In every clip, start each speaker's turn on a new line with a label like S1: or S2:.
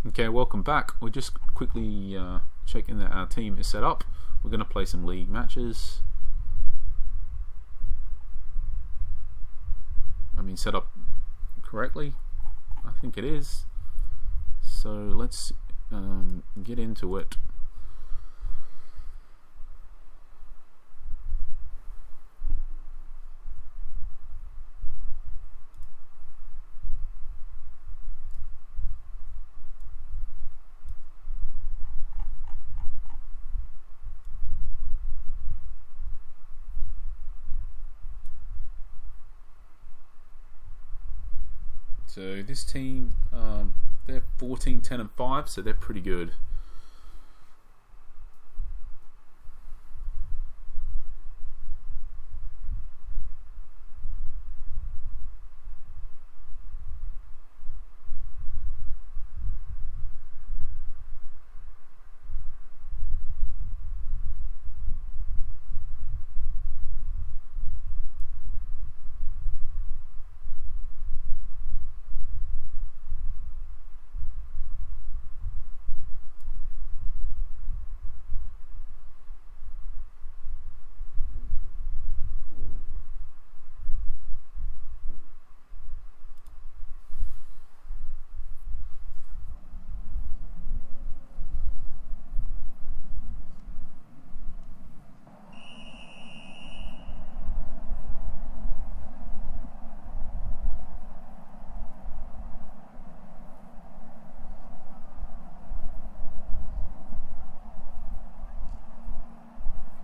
S1: Okay, welcome back. We're just quickly checking that our team is set up. We're going to play some league matches. Set up correctly. I think it is. So let's get into it. So this team, they're 14, 10 and 5, so they're pretty good.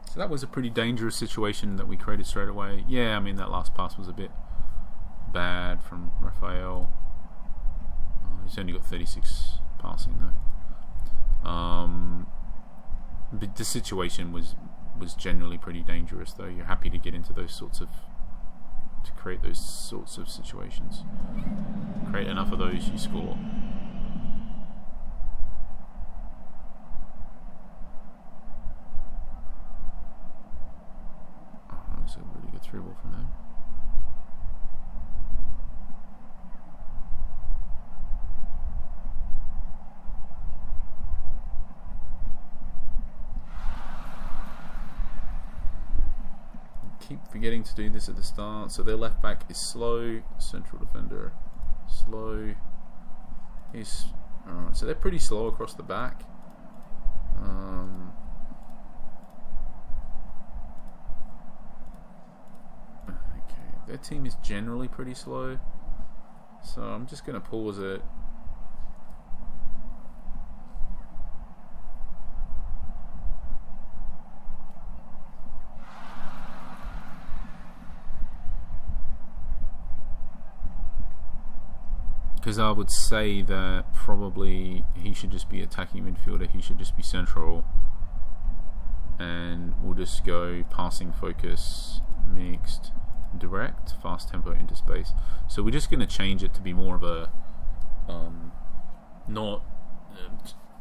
S1: So that was a pretty dangerous situation that we created straight away. Yeah, that last pass was a bit bad from Rafael. He's only got 36 passing though. But the situation was generally pretty dangerous though. You're happy to get into to create those sorts of situations. Create enough of those, you score. A really good through ball from them. Keep forgetting to do this at the start. So their left back is slow, central defender slow. He's alright. So they're pretty slow across the back. Their team is generally pretty slow, so I'm just going to pause it. Because I would say that probably he should just be attacking midfielder, he should just be central, and we'll just go passing focus, mixed, direct, fast tempo into space. So we're just going to change it to be more of a not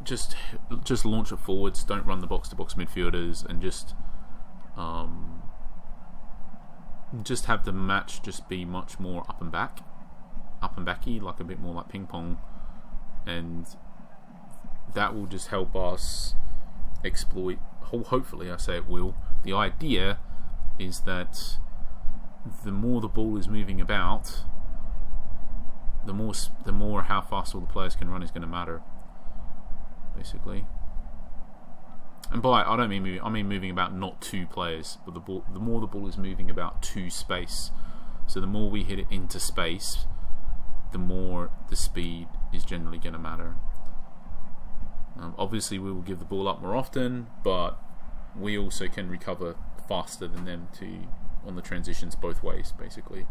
S1: just launch it forwards, don't run the box to box midfielders, and just have the match just be much more up and backy, like a bit more like ping pong, and that will just help us exploit, hopefully I say it will. The idea is that the more the ball is moving about, the more how fast all the players can run is going to matter, basically. And by I don't mean moving, I mean moving about not two players, but the more the ball is moving about to space. So the more we hit it into space, the more the speed is generally going to matter. Obviously, we will give the ball up more often, but we also can recover faster than them on the transitions both ways, basically.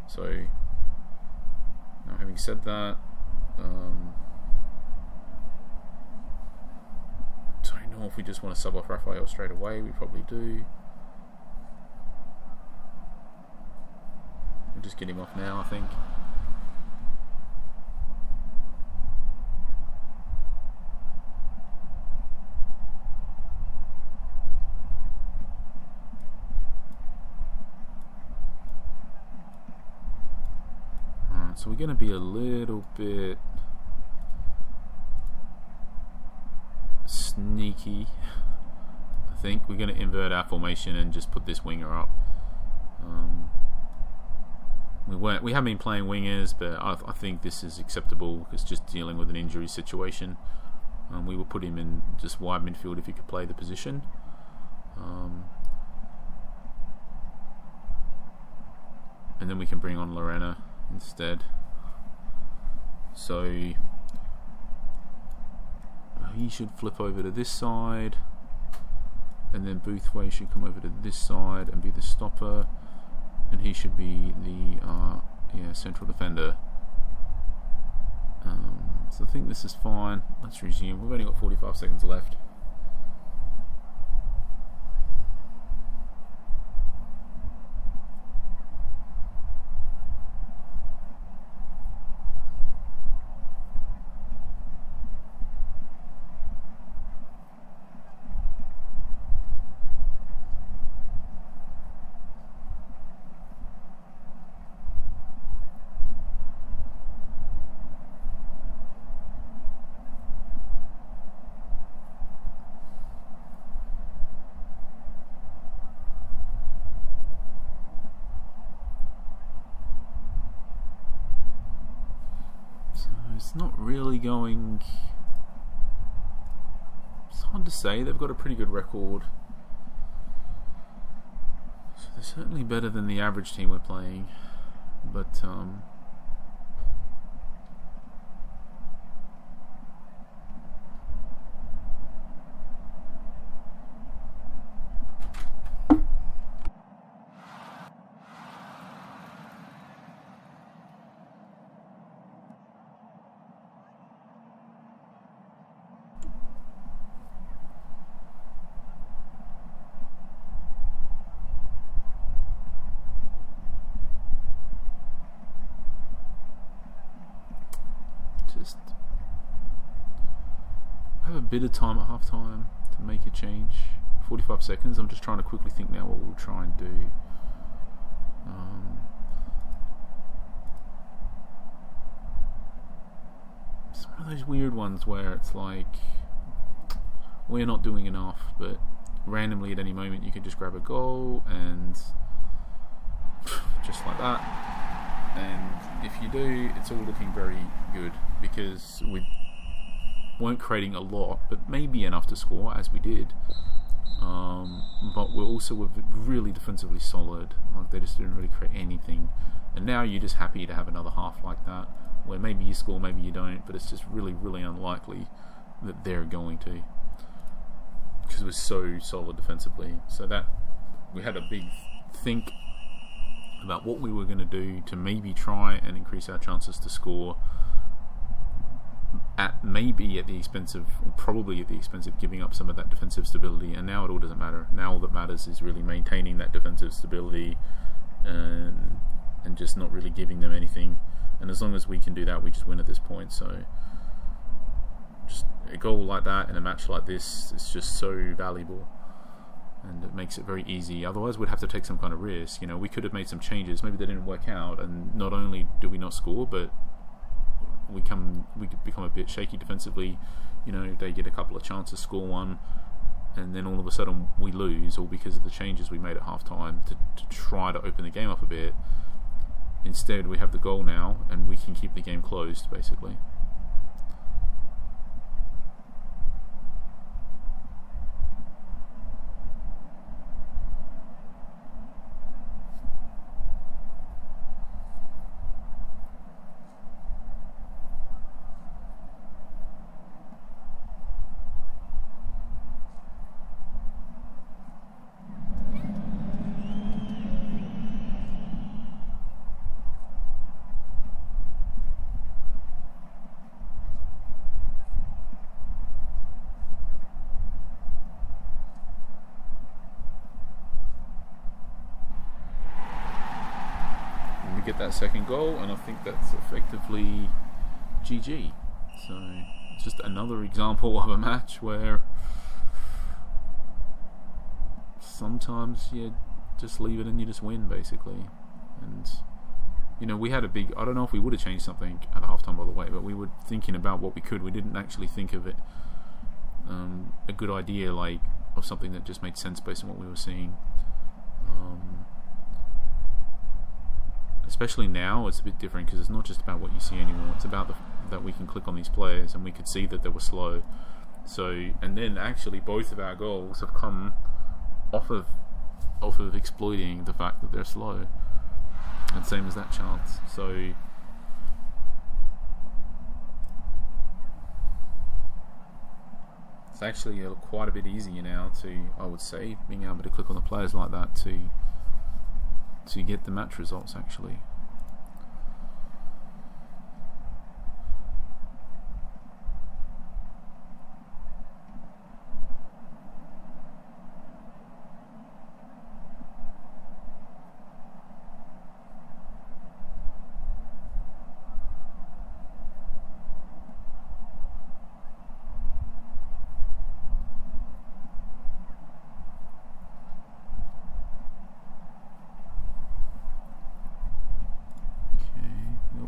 S1: So now, having said that, I don't know if we just want to sub off Rafael straight away. We probably do. We'll just get him off now, I think. So we're going to be a little bit sneaky. I think we're going to invert our formation and just put this winger up. We haven't been playing wingers, but I think this is acceptable. It's just dealing with an injury situation. We will put him in just wide midfield if he could play the position. And then we can bring on Lorena instead. So he should flip over to this side, and then Boothway should come over to this side and be the stopper, and he should be the central defender. So I think this is fine. Let's resume. We've only got 45 seconds left. It's not really going... It's hard to say. They've got a pretty good record. So they're certainly better than the average team we're playing. But... have a bit of time at half time to make a change. 45 seconds. I'm just trying to quickly think now what we'll try and do. It's one of those weird ones where it's like we're not doing enough, but randomly at any moment you can just grab a goal and just like that. And if you do, it's all looking very good because we weren't creating a lot, but maybe enough to score, as we did. But we also were really defensively solid. Like they just didn't really create anything. And now you're just happy to have another half like that, where maybe you score, maybe you don't, but it's just really, really unlikely that they're going to, because we're so solid defensively. So that we had a big think about what we were going to do to maybe try and increase our chances to score, maybe at the expense of, or probably at the expense of giving up some of that defensive stability. And now it all doesn't matter. Now all that matters is really maintaining that defensive stability and just not really giving them anything. And as long as we can do that, we just win at this point. So just a goal like that in a match like this is just so valuable, and it makes it very easy. Otherwise we'd have to take some kind of risk. You know, we could have made some changes, maybe they didn't work out, and not only do we not score, but we could become a bit shaky defensively. You know, they get a couple of chances, score one, and then all of a sudden we lose, all because of the changes we made at half time to try to open the game up a bit. Instead we have the goal now and we can keep the game closed basically. Get that second goal, and I think that's effectively GG. So it's just another example of a match where sometimes you just leave it and you just win basically. And you know, we had a big, I don't know if we would have changed something at halftime by the way, but we were thinking about what we could. We didn't actually think of it a good idea, like, of something that just made sense based on what we were seeing. Especially now, it's a bit different because it's not just about what you see anymore. It's about that we can click on these players and we could see that they were slow. So, and then actually both of our goals have come off of exploiting the fact that they're slow. And same as that chance. So it's actually quite a bit easier now to, I would say, being able to click on the players like that to get the match results actually.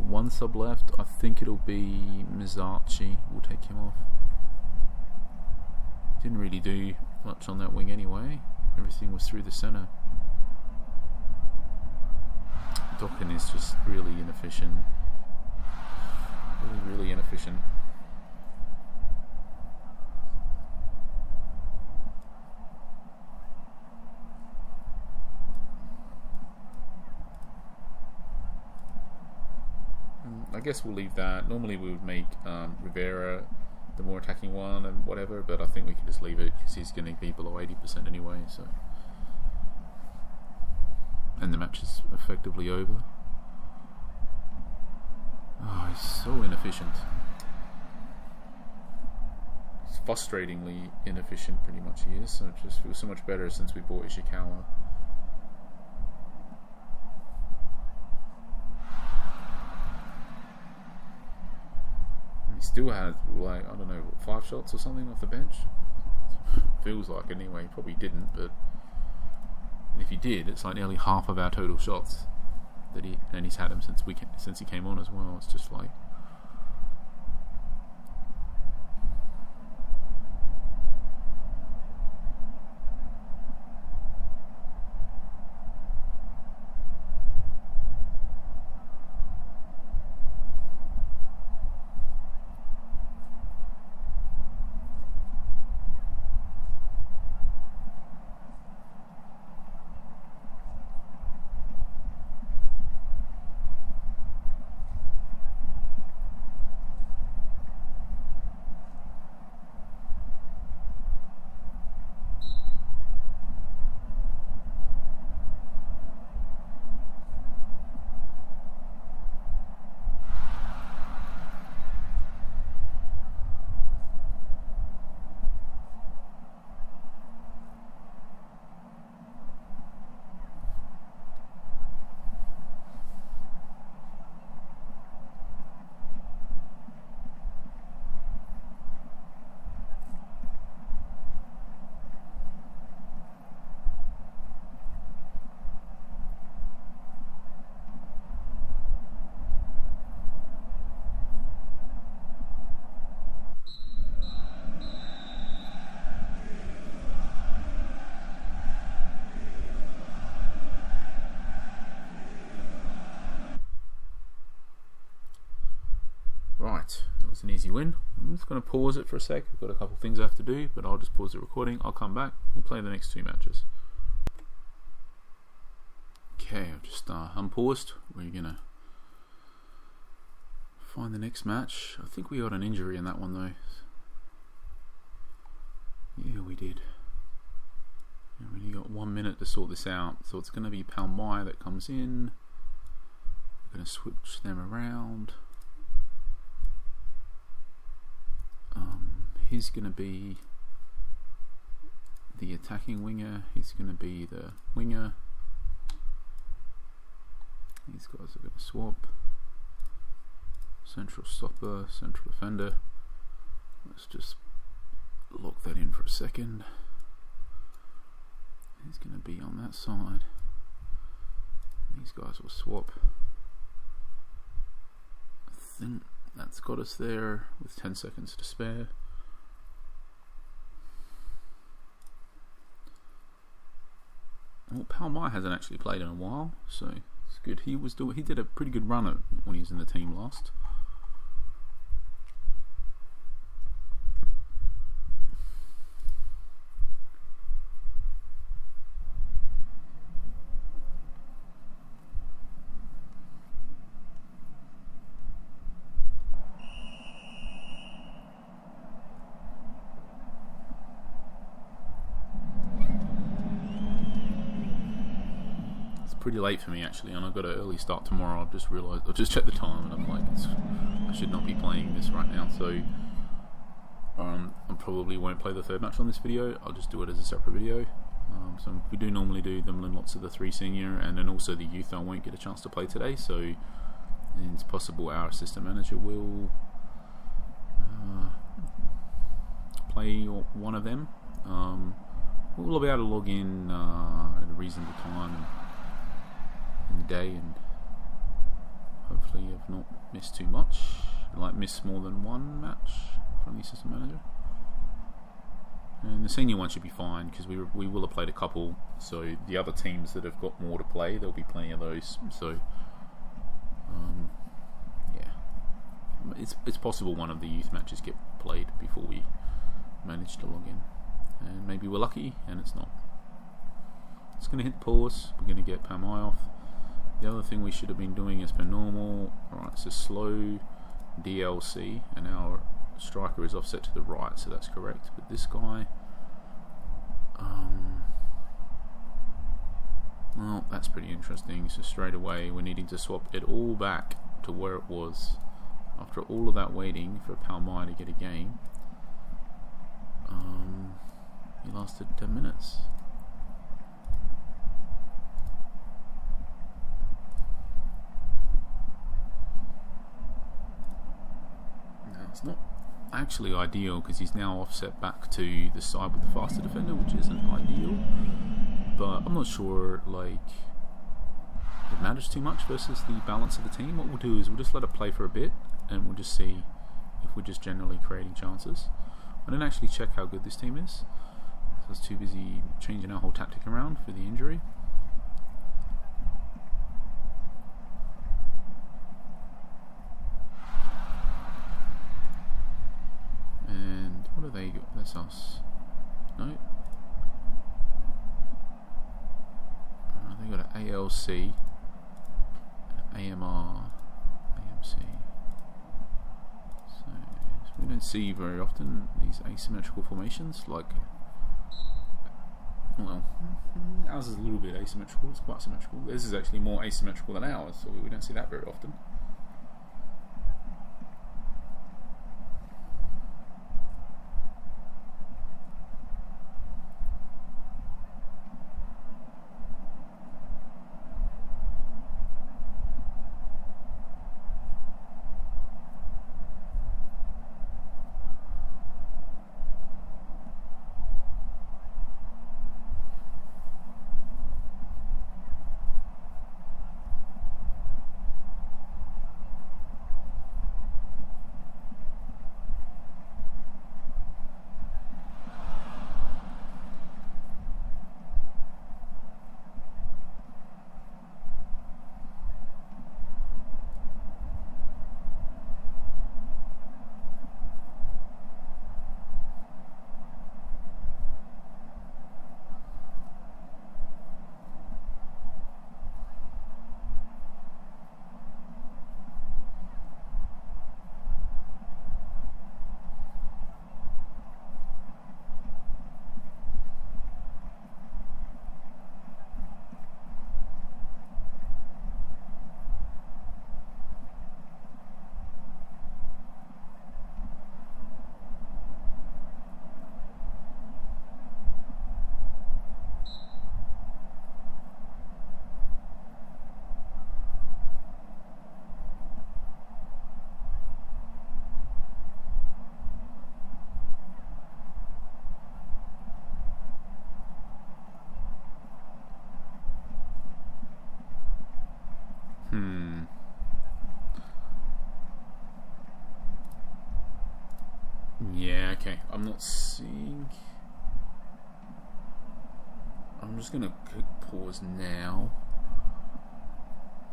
S1: One sub left. I think it'll be Mizachi. We'll take him off. Didn't really do much on that wing anyway. Everything was through the centre. Dokken is just really inefficient. Really inefficient. I guess we'll leave that. Normally we would make Rivera the more attacking one and whatever, but I think we can just leave it because he's going to be below 80% anyway. So, and the match is effectively over. Oh, he's so inefficient. He's frustratingly inefficient, pretty much he is. So it just feels so much better since we bought Ishikawa. He still had, like, I don't know, 5 shots or something off the bench. Feels like anyway. He probably didn't, but if he did, it's like nearly half of our total shots that he's had him since he came on as well. It's just like, right, that was an easy win. I'm just going to pause it for a sec. I've got a couple of things I have to do, but I'll just pause the recording. I'll come back. We'll play the next 2 matches. Okay, I've just unpaused. We're going to find the next match. I think we got an injury in that one though. Yeah, we did. And we only got 1 minute to sort this out. So it's going to be Palmai that comes in. We're going to switch them around. He's going to be the attacking winger. He's going to be the winger. These guys are going to swap. Central stopper, central defender. Let's just lock that in for a second. He's going to be on that side. These guys will swap. I think that's got us there with 10 seconds to spare. Well, Palmai hasn't actually played in a while, so it's good. He did a pretty good run when he was in the team last. Pretty late for me actually, and I've got an early start tomorrow. I've just realised, I've just checked the time, and I'm like, I should not be playing this right now. So I probably won't play the third match on this video. I'll just do it as a separate video. So we do normally do them in lots of the 3 senior, and then also the youth. I won't get a chance to play today, so it's possible our assistant manager will play one of them. We'll be able to log in at a reasonable time in the day, and hopefully I've not missed too much, like missed more than one match from the assistant manager. And the senior one should be fine, because we will have played a couple, so the other teams that have got more to play, there'll be plenty of those. So yeah, it's possible one of the youth matches get played before we manage to log in, and maybe we're lucky and it's not. It's going to hit pause. We're going to get Palmai off. The other thing we should have been doing is per normal. Alright, so slow DLC, and our striker is offset to the right, so that's correct. But this guy, well, that's pretty interesting. So straight away we're needing to swap it all back to where it was after all of that waiting for Palmai to get a game. He lasted 10 minutes. It's not actually ideal, because he's now offset back to the side with the faster defender, which isn't ideal, but I'm not sure like it matters too much versus the balance of the team. What we'll do is we'll just let it play for a bit, and we'll just see if we're just generally creating chances. I didn't actually check how good this team is, so I was too busy changing our whole tactic around for the injury. What do they got? That's us. No. They got an ALC, an AMR, AMC. So we don't see very often these asymmetrical formations. Like, well, ours is a little bit asymmetrical. It's quite symmetrical. This is actually more asymmetrical than ours, so we don't see that very often. Yeah, okay. I'm not seeing... I'm just going to pause now.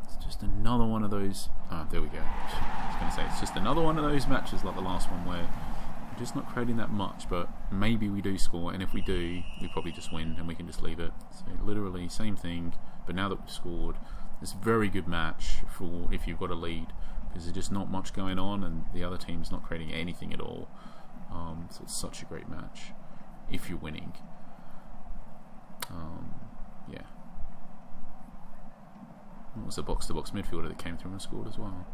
S1: It's just another one of those... Oh, there we go. I was going to say, it's just another one of those matches like the last one where we're just not creating that much, but maybe we do score, and if we do, we probably just win and we can just leave it. So literally, same thing, but now that we've scored, it's a very good match for if you've got a lead, because there's just not much going on and the other team's not creating anything at all. So it's such a great match if you're winning. Yeah. It was a box-to-box midfielder that came through and scored as well.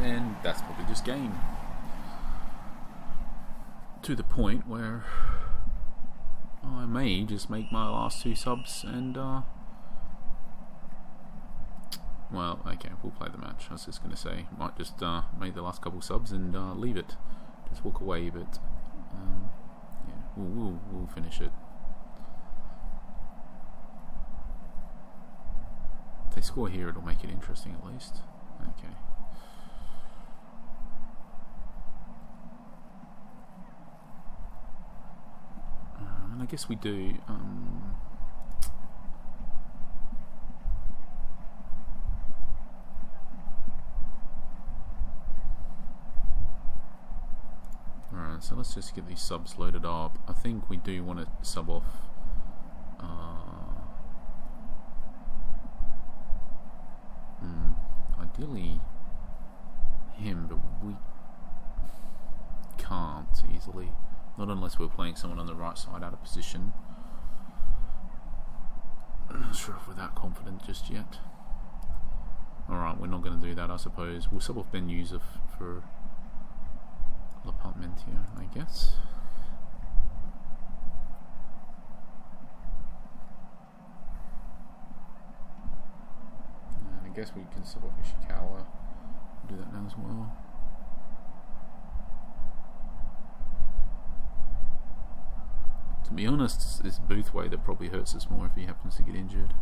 S1: And that's probably just game. To the point where I may just make my last 2 subs and well, okay, we'll play the match. I was just going to say, might just make the last couple subs and leave it. Just walk away, but yeah, we'll finish it. If they score here, it'll make it interesting at least. Okay. And I guess we do. Alright, so let's just get these subs loaded up. I think we do want to sub off. Ideally him, but we can't easily. Not unless we're playing someone on the right side out of position. I'm not sure if we're that confident just yet. Alright, we're not going to do that, I suppose. We'll sub off Ben Yusuf for L'Appartementier, I guess. And I guess we can sub off Ishikawa. Do that now as well. To be honest, it's Boothway that probably hurts us more if he happens to get injured.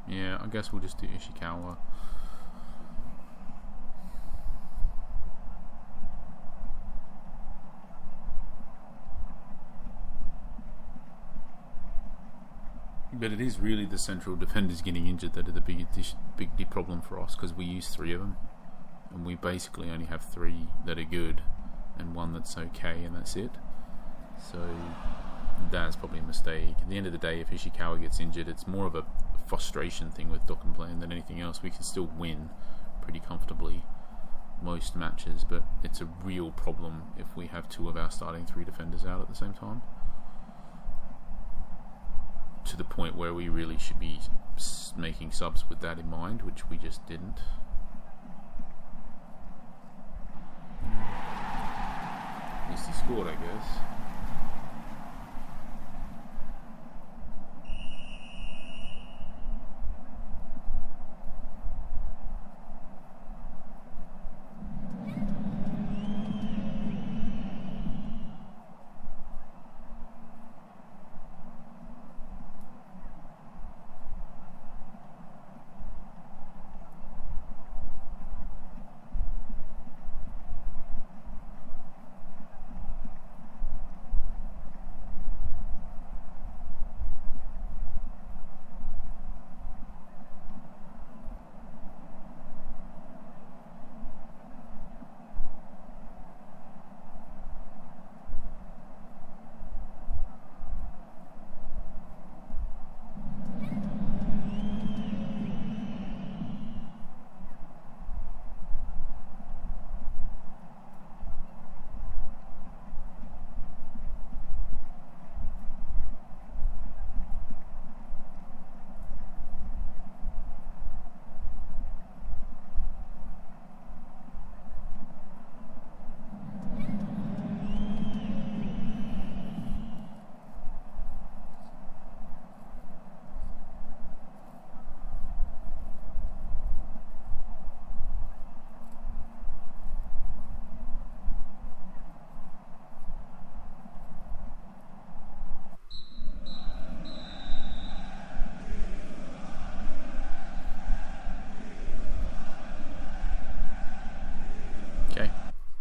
S1: Yeah, I guess we'll just do Ishikawa. But it is really the central defenders getting injured that are the big problem for us, because we use 3 of them, and we basically only have 3 that are good and 1 that's okay, and that's it. So that's probably a mistake. At the end of the day, if Ishikawa gets injured, it's more of a frustration thing with Dokkan than anything else. We can still win pretty comfortably most matches, but it's a real problem if we have 2 of our starting 3 defenders out at the same time, to the point where we really should be making subs with that in mind, which we just didn't. At least he scored, I guess.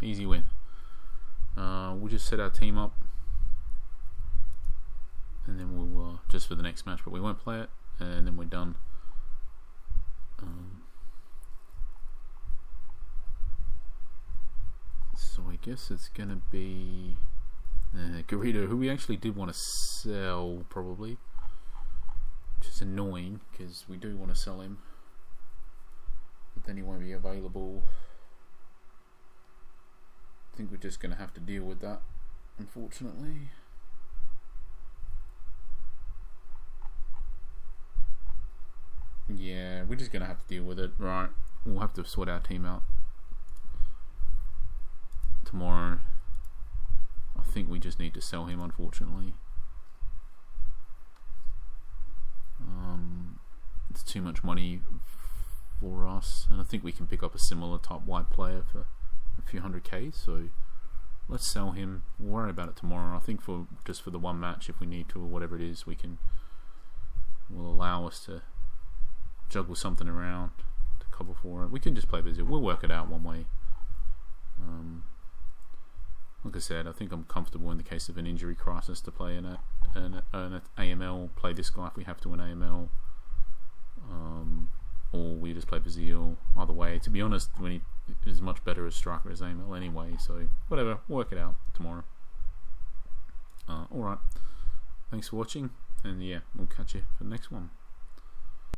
S1: Easy win. We'll just set our team up, and then we'll just for the next match, but we won't play it, and then we're done. So I guess it's gonna be Garrido, who we actually did want to sell, probably, which is annoying because we do want to sell him, but then he won't be available. I think we're just going to have to deal with that, unfortunately. Yeah, we're just going to have to deal with it. Right, we'll have to sort our team out tomorrow. I think we just need to sell him, unfortunately. It's too much money for us, and I think we can pick up a similar top wide player for a few hundred K, so let's sell him. We'll worry about it tomorrow. I think for just for the one match, if we need to, or whatever it is, will allow us to juggle something around to cover for it. We can just play Brazil. We'll work it out one way. Like I said, I think I'm comfortable in the case of an injury crisis to play an AML, play this guy if we have to in AML, or we just play Brazil. Either way, to be honest, when he is much better as striker as AML anyway, so whatever, work it out tomorrow. Alright, thanks for watching, and yeah, we'll catch you for the next one.